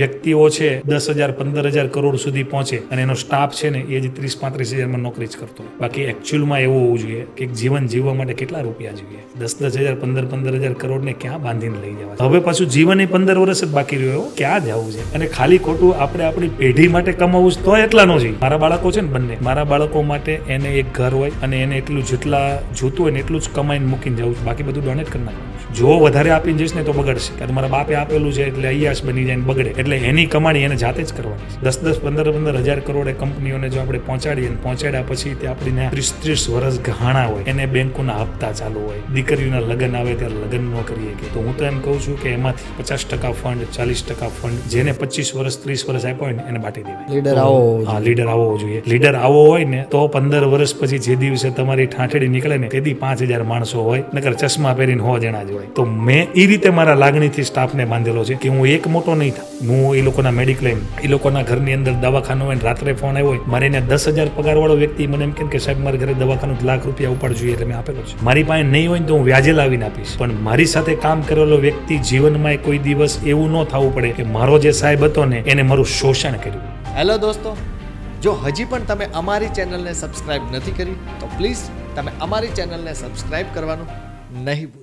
વ્યક્તિઓ છે 10,000 15,000 કરોડ સુધી પહોંચે અને એનો સ્ટાફ છે ને એ જ 30-35,000 નોકરી જ કરતો હોય. બાકી એકચ્યુઅલમાં એવું હોવું જોઈએ કે જીવન જીવવા માટે કેટલા રૂપિયા જોઈએ? 10,000 15,000 કરોડ ને ક્યાં બાંધીને લઈ જવા? હવે પાછું જીવન 15 વર્ષ જ બાકી રહ્યો, ક્યાં જવું છે? અને ખાલી ખોટું આપણે આપણી પેઢી માટે કમાવું તો એટલા નો જોઈએ. મારા બાળકો છે ને બંને, મારા બાળકો માટે એને એક ઘર હોય અને એને એટલું જેટલા જોતું હોય ને એટલું જ કમાઈને મૂકીને જવું છે. બાકી બધું ડોનેટ કરી નાખવાનું છે. જો વધારે આપીને જઈશ ને તો બગડશે. કારણ મારા બાપે આપેલું છે એટલે અયાસ બની જાય ને બગડે. એટલે એની કમાણી એને જાતે જ કરવાની છે. 10-15,000 કરોડ એ કંપનીઓને જો આપણે પહોંચાડ્યા પછી તે આપણીને 30 વર્ષ ગહાણા હોય, એને બેંકોના હપ્તા ચાલુ હોય, દીકરીઓના લગ્ન આવે ત્યારે લગ્ન ન કરીએ કે તો હું તો એમ કહું છું કે એમાંથી 50% ફંડ 40% ફંડ જેને 25 વર્ષ 30 વર્ષ આપ્યા હોય ને એને બાટી દેવાય. લીડર આવો લીડર આવો જોઈએ. લીડર આવો હોય ને તો 15 વર્ષ પછી જે દિવસે તમારી ઠાઠડી નીકળે ને તેથી 5,000 માણસો હોય, નકર ચશ્મા પહેરીને 100 જણા જ હોય. તો મેં એ રીતે મારા લાગણીથી સ્ટાફને બાંધેલો છે કે હું એક મોટો નહીં થાઉં. હું એ લોકોના મેડિક્લેમ, એ લોકોના ઘરની અંદર દવાખાનું હોય, રાત્રે ફોન આવ્યો હોય, મારે એને 10,000 પગાર વાળો વ્યક્તિ મને એમ કે સાહેબ મારા ઘરે દવાખાનું ₹1,00,000 ઉપાડ જોઈએ એટલે મેં આપેલો છે. મારી પાસે નહીં હોય તો હું વ્યાજે લાવીને આપીશ, પણ મારી સાથે કામ કરેલો વ્યક્તિ જીવનમાં કોઈ દિવસ એવું ન થવું પડે કે મારો જે સાહેબ હતો ને એને મારું શોષણ કર્યું. હેલો દોસ્તો, જો હજી પણ તમે અમારી ચેનલને સબસ્ક્રાઇબ નથી કરી તો પ્લીઝ તમે અમારી ચેનલને સબસ્ક્રાઇબ કરવાનું નહીં ભૂલતા.